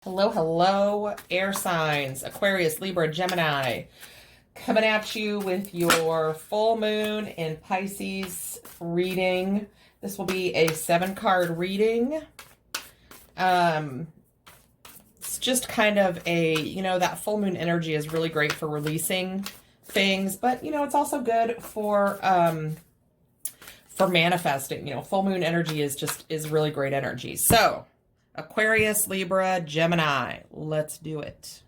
Hello, hello, air signs, Aquarius, Libra, Gemini, coming at you with your full moon in Pisces reading. This will be a 7-card reading. It's just kind of that full moon energy is really great for releasing things, but, it's also good for manifesting. Full moon energy is really great energy. So, Aquarius, Libra, Gemini. Let's do it.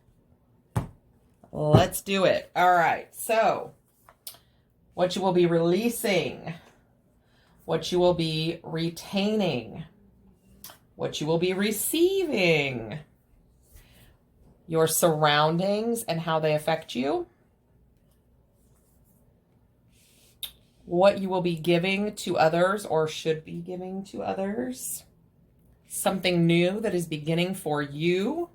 Let's do it. All right. So, what you will be releasing, what you will be retaining, what you will be receiving, your surroundings and how they affect you, what you will be giving to others or should be giving to others, something new that is beginning for you.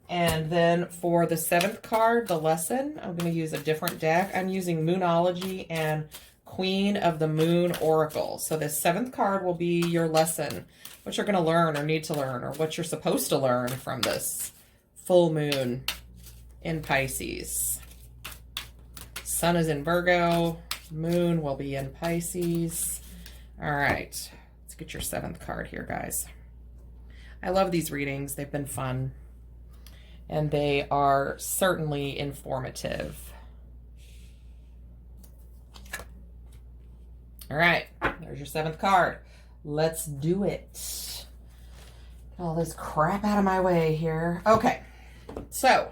And then for the 7th card, the lesson, I'm going to use a different deck. I'm using Moonology and Queen of the Moon Oracle. So the 7th card will be your lesson, what you're going to learn or need to learn, or what you're supposed to learn from this full moon in Pisces. Sun is in Virgo. Moon will be in Pisces. All right. Let's get your 7th card here, guys. I love these readings. They've been fun. And they are certainly informative. All right. There's your 7th card. Let's do it. Get all this crap out of my way here. Okay. So,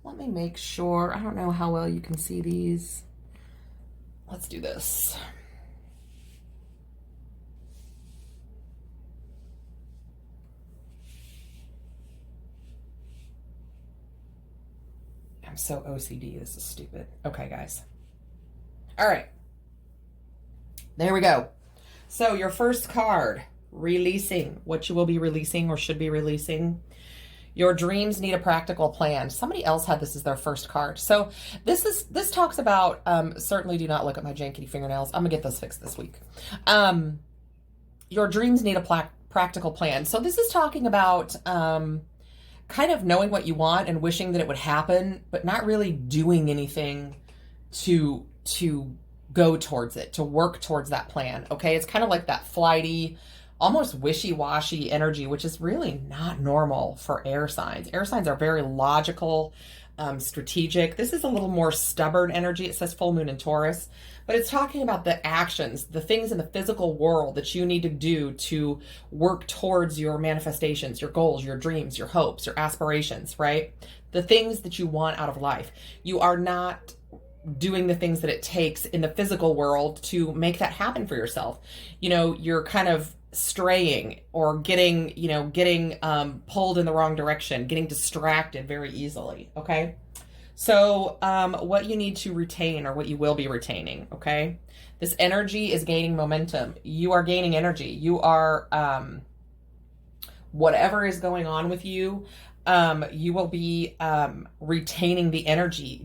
let me make sure. I don't know how well you can see these. Let's do this. I'm so OCD. This is stupid. Okay, guys. All right. There we go. So your first card, releasing, what you will be releasing or should be releasing. Your dreams need a practical plan. Somebody else had this as their first card. So this talks about, certainly do not look at my jankety fingernails. I'm gonna get those fixed this week. Your dreams need a practical plan. So this is talking about, kind of knowing what you want and wishing that it would happen, but not really doing anything to go towards it, to work towards that plan. Okay. It's kind of like that flighty, almost wishy-washy energy, which is really not normal for air signs. Air signs are very logical, strategic. This is a little more stubborn energy. It says full moon in Taurus, but it's talking about the actions, the things in the physical world that you need to do to work towards your manifestations, your goals, your dreams, your hopes, your aspirations, right? The things that you want out of life. You are not doing the things that it takes in the physical world to make that happen for yourself. You're kind of straying or getting pulled in the wrong direction, getting distracted very easily. Okay. So, what you need to retain or what you will be retaining. Okay. This energy is gaining momentum. You are gaining energy. You are, whatever is going on with you, you will be, retaining the energy.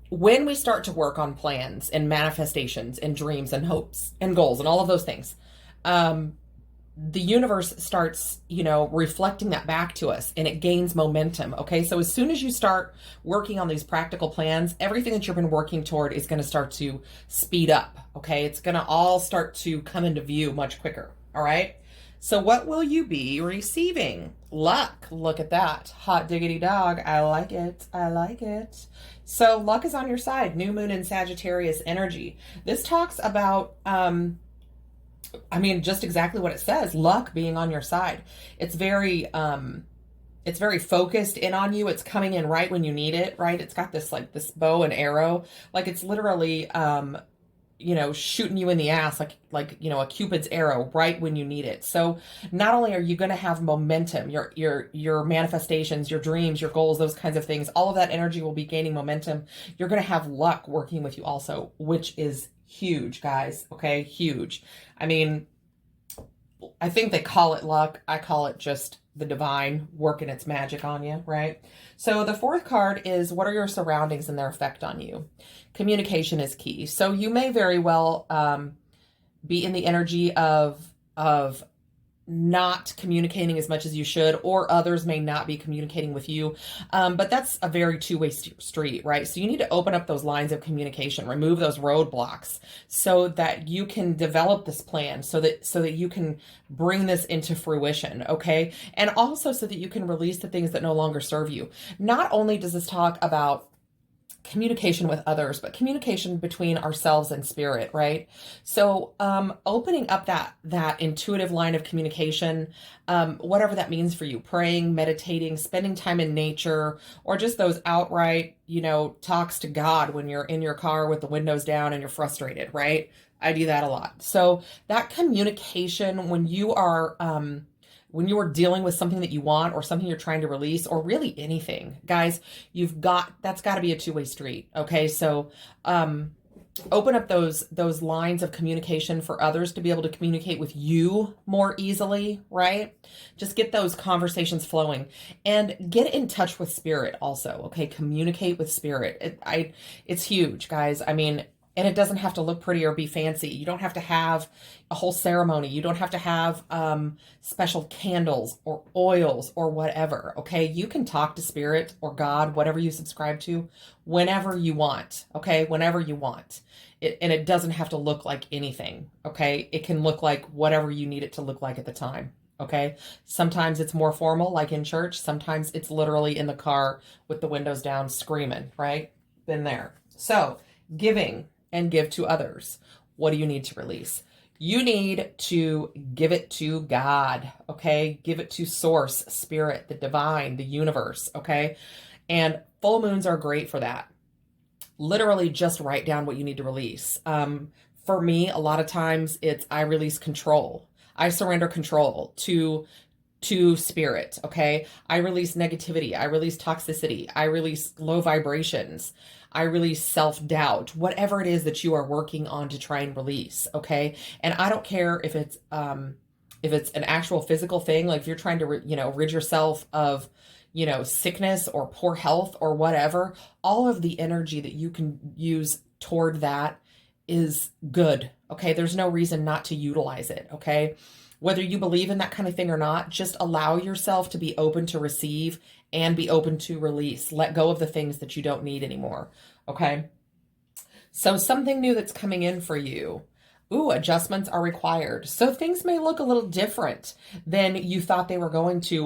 When we start to work on plans and manifestations and dreams and hopes and goals and all of those things, the universe starts, reflecting that back to us and it gains momentum. Okay. So as soon as you start working on these practical plans, everything that you've been working toward is going to start to speed up. Okay. It's going to all start to come into view much quicker. All right. So what will you be receiving? Luck. Look at that. Hot diggity dog. I like it. I like it. So luck is on your side. New moon in Sagittarius energy. This talks about, just exactly what it says. Luck being on your side. It's very focused in on you. It's coming in right when you need it, right? It's got this bow and arrow. Like it's literally, shooting you in the ass, like a Cupid's arrow right when you need it. So not only are you going to have momentum, your manifestations, your dreams, your goals, those kinds of things, all of that energy will be gaining momentum. You're going to have luck working with you also, which is huge, guys. Okay. Huge. I think they call it luck. I call it just the divine working its magic on you, right? So the 4th card is, what are your surroundings and their effect on you? Communication is key. So you may very well be in the energy of not communicating as much as you should, or others may not be communicating with you. But that's a very two-way street, right? So you need to open up those lines of communication, remove those roadblocks so that you can develop this plan, so that you can bring this into fruition, okay? And also so that you can release the things that no longer serve you. Not only does this talk about communication with others, but communication between ourselves and spirit, right? So opening up that intuitive line of communication, whatever that means for you, praying, meditating, spending time in nature, or just those outright, talks to God when you're in your car with the windows down and you're frustrated, right? I do that a lot. So that communication when you are dealing with something that you want, or something you're trying to release, or really anything, guys, that's got to be a two-way street. Okay. So, open up those lines of communication for others to be able to communicate with you more easily, right? Just get those conversations flowing, and get in touch with spirit also. Okay. Communicate with spirit. It's huge, guys. I mean, and it doesn't have to look pretty or be fancy. You don't have to have a whole ceremony. You don't have to have special candles or oils or whatever, okay? You can talk to spirit or God, whatever you subscribe to, whenever you want, okay? Whenever you want. And it doesn't have to look like anything, okay? It can look like whatever you need it to look like at the time, okay? Sometimes it's more formal, like in church. Sometimes it's literally in the car with the windows down screaming, right? Been there. So, giving and give to others. What do you need to release? You need to give it to God, okay? Give it to source, spirit, the divine, the universe, okay? And full moons are great for that. Literally just write down what you need to release. For me, a lot of times I release control. I surrender control to spirit, okay? I release negativity. I release toxicity. I release low vibrations. I release self-doubt, whatever it is that you are working on to try and release, okay? And I don't care if it's an actual physical thing, like if you're trying to, rid yourself of, sickness or poor health or whatever, all of the energy that you can use toward that is good, okay? There's no reason not to utilize it, okay? Whether you believe in that kind of thing or not, just allow yourself to be open to receive and be open to release. Let go of the things that you don't need anymore. Okay. So something new that's coming in for you. Ooh, adjustments are required. So things may look a little different than you thought they were going to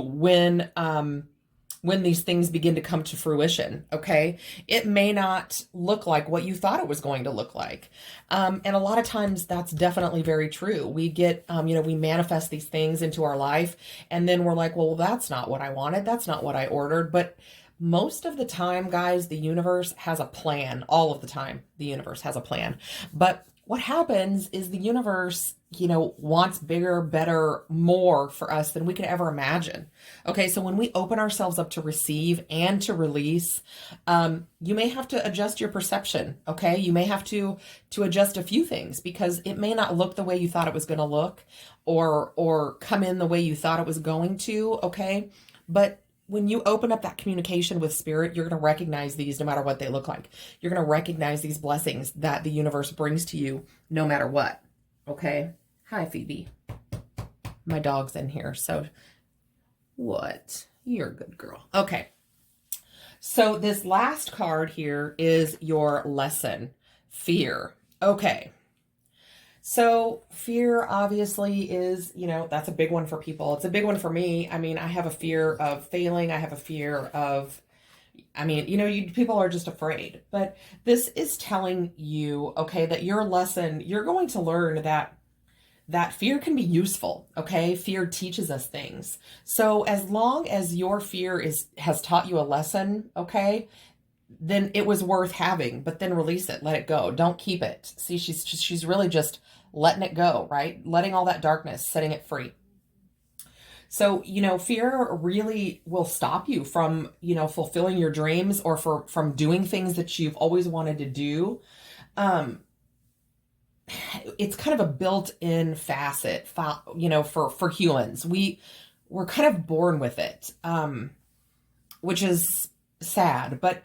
when these things begin to come to fruition, okay? It may not look like what you thought it was going to look like. And a lot of times that's definitely very true. We get, we manifest these things into our life, and then we're like, well, that's not what I wanted. That's not what I ordered. But most of the time, guys, the universe has a plan. All of the time, the universe has a plan. But what happens is the universe, wants bigger, better, more for us than we can ever imagine. Okay, so when we open ourselves up to receive and to release, you may have to adjust your perception. Okay, you may have to adjust a few things, because it may not look the way you thought it was going to look, or come in the way you thought it was going to. Okay, but when you open up that communication with spirit, you're going to recognize these no matter what they look like. You're going to recognize these blessings that the universe brings to you no matter what. Okay. Hi, Phoebe. My dog's in here. So what? You're a good girl. Okay. So this last card here is your lesson, fear. Okay. So fear obviously is, that's a big one for people. It's a big one for me. I mean, I have a fear of failing. I have a fear of, people are just afraid. But this is telling you, okay, that your lesson, you're going to learn that fear can be useful, okay? Fear teaches us things. So as long as your fear has taught you a lesson, okay, then it was worth having. But then release it, let it go. Don't keep it. See, she's really just letting it go, right? Letting all that darkness, setting it free. So, fear really will stop you from, fulfilling your dreams, or from doing things that you've always wanted to do. It's kind of a built-in facet, for humans. We're kind of born with it, which is sad. But,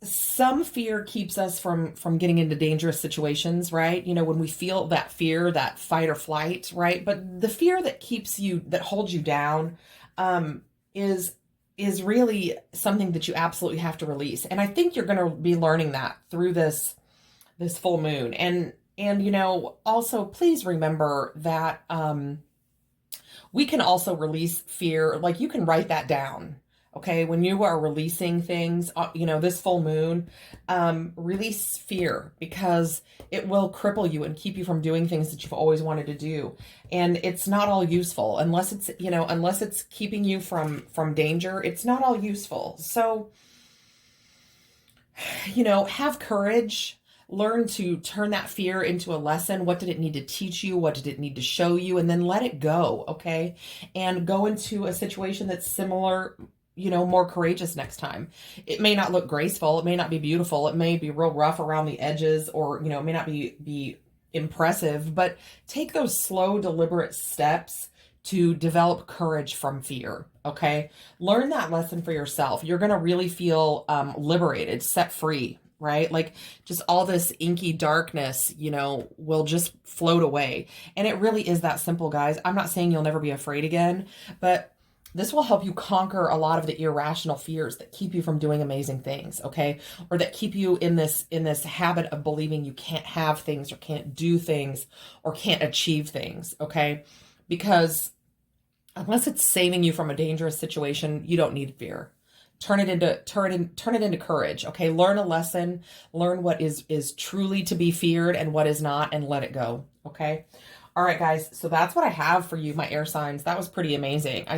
some fear keeps us from getting into dangerous situations, right? You know, when we feel that fear, that fight or flight, right? But the fear that keeps you, that holds you down, um, is is really something that you absolutely have to release. And I think you're going to be learning that through this full moon. And you know, also please remember that we can also release fear. Like you can write that down. Okay. When you are releasing things, you know, this full moon, release fear because it will cripple you and keep you from doing things that you've always wanted to do. And it's not all useful unless it's, you know, unless it's keeping you from danger, it's not all useful. So, you know, have courage. Learn to turn that fear into a lesson. What did it need to teach you? What did it need to show you? And then let it go, okay? And go into a situation that's similar, you know, more courageous next time. It may not look graceful. It may not be beautiful. It may be real rough around the edges, or, you know, it may not be impressive, but take those slow, deliberate steps to develop courage from fear. Okay. Learn that lesson for yourself. You're going to really feel liberated, set free, right? Like just all this inky darkness, you know, will just float away. And it really is that simple, guys. I'm not saying you'll never be afraid again, but this will help you conquer a lot of the irrational fears that keep you from doing amazing things, okay? Or that keep you in this habit of believing you can't have things or can't do things or can't achieve things, okay? Because unless it's saving you from a dangerous situation, you don't need fear. Turn it into courage. Okay. Learn a lesson, learn what is truly to be feared and what is not, and let it go. Okay. All right, guys. So that's what I have for you, my air signs. That was pretty amazing. I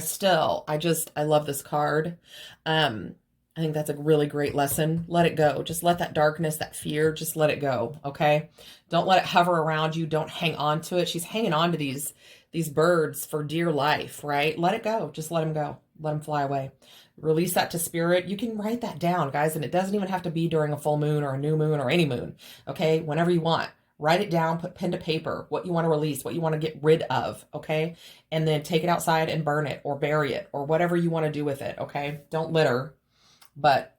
love this card. I think that's a really great lesson. Let it go. Just let that darkness, that fear, just let it go. Okay. Don't let it hover around you. Don't hang on to it. She's hanging on to these birds for dear life, right? Let it go. Just let them go. Let them fly away. Release that to spirit. You can write that down, guys, and it doesn't even have to be during a full moon or a new moon or any moon. Okay. Whenever you want, write it down, put pen to paper, what you want to release, what you want to get rid of. Okay. And then take it outside and burn it or bury it or whatever you want to do with it. Okay. Don't litter, but,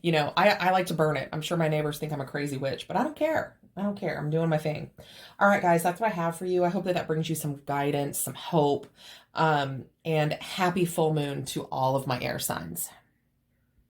you know, I like to burn it. I'm sure my neighbors think I'm a crazy witch, but I don't care. I don't care. I'm doing my thing. All right, guys, that's what I have for you. I hope that brings you some guidance, some hope, and happy full moon to all of my air signs.